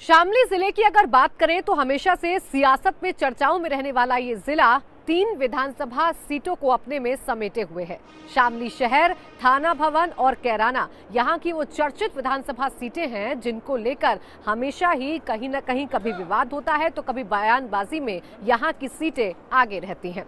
शामली जिले की अगर बात करें तो हमेशा से सियासत में चर्चाओं में रहने वाला ये जिला 3 विधानसभा सीटों को अपने में समेटे हुए है। शामली शहर, थाना भवन और कैराना यहाँ की वो चर्चित विधानसभा सीटें हैं जिनको लेकर हमेशा ही कहीं न कहीं कभी विवाद होता है तो कभी बयानबाजी में यहाँ की सीटें आगे रहती हैं।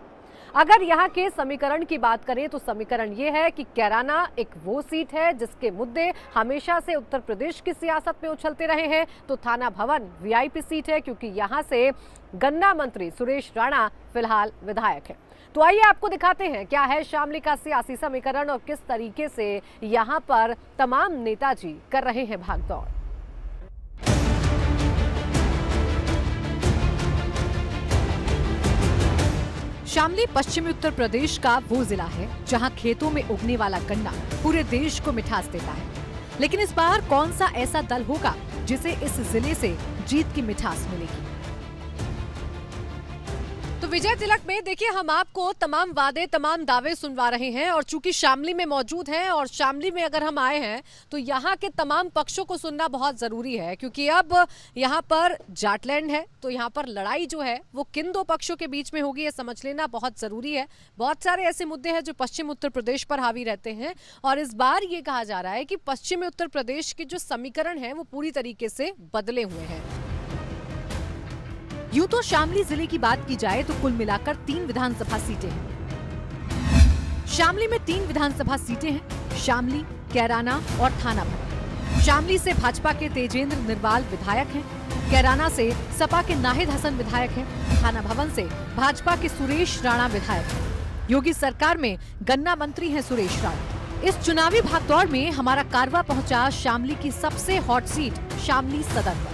अगर यहाँ के समीकरण की बात करें तो समीकरण ये है कि कैराना एक वो सीट है जिसके मुद्दे हमेशा से उत्तर प्रदेश की सियासत में उछलते रहे हैं, तो थाना भवन वीआईपी सीट है क्योंकि यहाँ से गन्ना मंत्री सुरेश राणा फिलहाल विधायक है। तो आइए आपको दिखाते हैं क्या है शामली का सियासी समीकरण और किस तरीके से यहाँ पर तमाम नेताजी कर रहे हैं भागदौड़। शामली पश्चिमी उत्तर प्रदेश का वो जिला है जहां खेतों में उगने वाला गन्ना पूरे देश को मिठास देता है। लेकिन इस बार कौन सा ऐसा दल होगा जिसे इस जिले से जीत की मिठास मिलेगी। तो विजय तिलक में देखिए हम आपको तमाम वादे तमाम दावे सुनवा रहे हैं और चूंकि शामली में मौजूद हैं और शामली में अगर हम आए हैं तो यहाँ के तमाम पक्षों को सुनना बहुत जरूरी है क्योंकि अब यहाँ पर जाटलैंड है तो यहाँ पर लड़ाई जो है वो किन दो पक्षों के बीच में होगी ये समझ लेना बहुत जरूरी है। बहुत सारे ऐसे मुद्दे हैं जो पश्चिम उत्तर प्रदेश पर हावी रहते हैं और इस बार ये कहा जा रहा है कि पश्चिमी उत्तर प्रदेश के जो समीकरण है वो पूरी तरीके से बदले हुए हैं। यूं तो शामली जिले की बात की जाए तो कुल मिलाकर 3 विधानसभा सीटें हैं। शामली में 3 विधानसभा सीटें हैं, शामली, कैराना और थाना भवन। शामली से भाजपा के तेजेंद्र निर्वाल विधायक हैं, कैराना से सपा के नाहिद हसन विधायक हैं, थाना भवन से भाजपा के सुरेश राणा विधायक हैं। योगी सरकार में गन्ना मंत्री हैं सुरेश राणा। इस चुनावी भागदौड़ में हमारा कारवा पहुंचा शामली की सबसे हॉट सीट शामली सदर पर,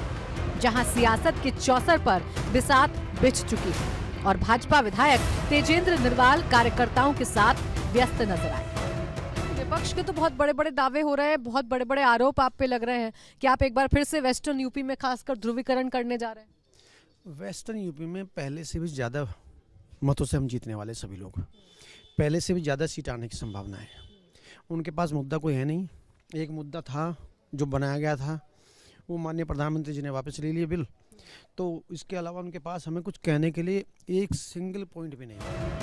जहां सियासत के चौसर पर बिसात बिछ चुकी है और भाजपा विधायक तेजेंद्र निर्वाल कार्यकर्ताओं के साथ व्यस्त नजर आए। विपक्ष के तो बहुत बड़े बड़े दावे हो रहे हैं, बहुत बड़े बड़े आरोप आप पे लग रहे हैं कि आप एक बार फिर से वेस्टर्न यूपी में खासकर ध्रुवीकरण करने जा रहे हैं। वेस्टर्न यूपी में पहले से भी ज़्यादा मतों से हम जीतने वाले सभी लोग, पहले से भी ज़्यादा सीट आने की संभावना है। उनके पास मुद्दा कोई है नहीं। एक मुद्दा था जो बनाया गया था वो माननीय प्रधानमंत्री जी ने वापस ले लिया बिल, तो इसके अलावा उनके पास हमें कुछ कहने के लिए एक सिंगल पॉइंट भी नहीं है।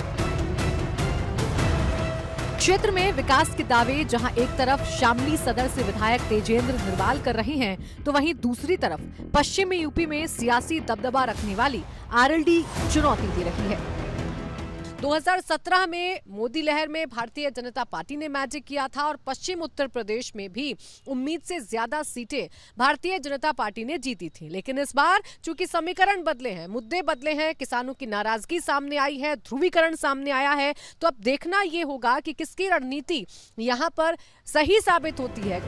क्षेत्र में विकास के दावे जहां एक तरफ शामली सदर से विधायक तेजेंद्र निर्वाल कर रहे हैं तो वहीं दूसरी तरफ पश्चिमी यूपी में सियासी दबदबा रखने वाली आरएलडी चुनौती दे रही है। 2017 में मोदी लहर में भारतीय जनता पार्टी ने मैजिक किया था और पश्चिम उत्तर प्रदेश में भी उम्मीद से ज्यादा सीटें भारतीय जनता पार्टी ने जीती थी। लेकिन इस बार चूंकि समीकरण बदले हैं, मुद्दे बदले हैं, किसानों की नाराजगी सामने आई है, ध्रुवीकरण सामने आया है, तो अब देखना यह होगा कि किसकी रणनीति यहाँ पर सही साबित होती है।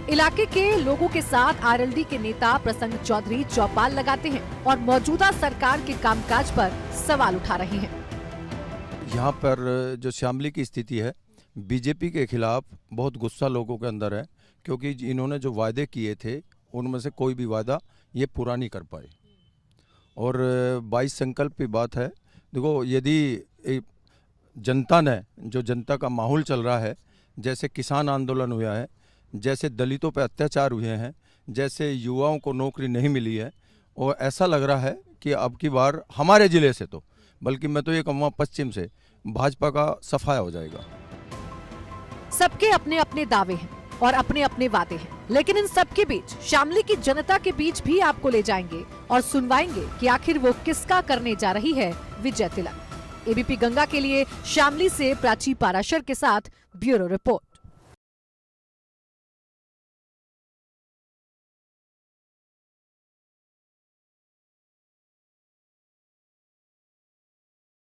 इलाके के लोगों के साथ आरएलडी के नेता प्रसंग चौधरी चौपाल लगाते हैं और मौजूदा सरकार के कामकाज पर सवाल उठा रहे हैं। यहाँ पर जो शामली की स्थिति है, बीजेपी के खिलाफ बहुत गुस्सा लोगों के अंदर है क्योंकि इन्होंने जो वायदे किए थे उनमें से कोई भी वादा ये पूरा नहीं कर पाए और 22 संकल्प की बात है। देखो, यदि जनता ने जो जनता का माहौल चल रहा है, जैसे किसान आंदोलन हुआ है, जैसे दलितों पर अत्याचार हुए हैं, जैसे युवाओं को नौकरी नहीं मिली है, और ऐसा लग रहा है कि अब की बार हमारे ज़िले से तो बल्कि मैं तो ये कहूँगा पश्चिम से भाजपा का सफाया हो जाएगा। सबके अपने अपने दावे हैं और अपने अपने वादे हैं, लेकिन इन सबके बीच शामली की जनता के बीच भी आपको ले जाएंगे और सुनवाएंगे कि आखिर वो किसका करने जा रही है विजय तिलक। एबीपी गंगा के लिए शामली से प्राची पाराशर के साथ ब्यूरो रिपोर्ट।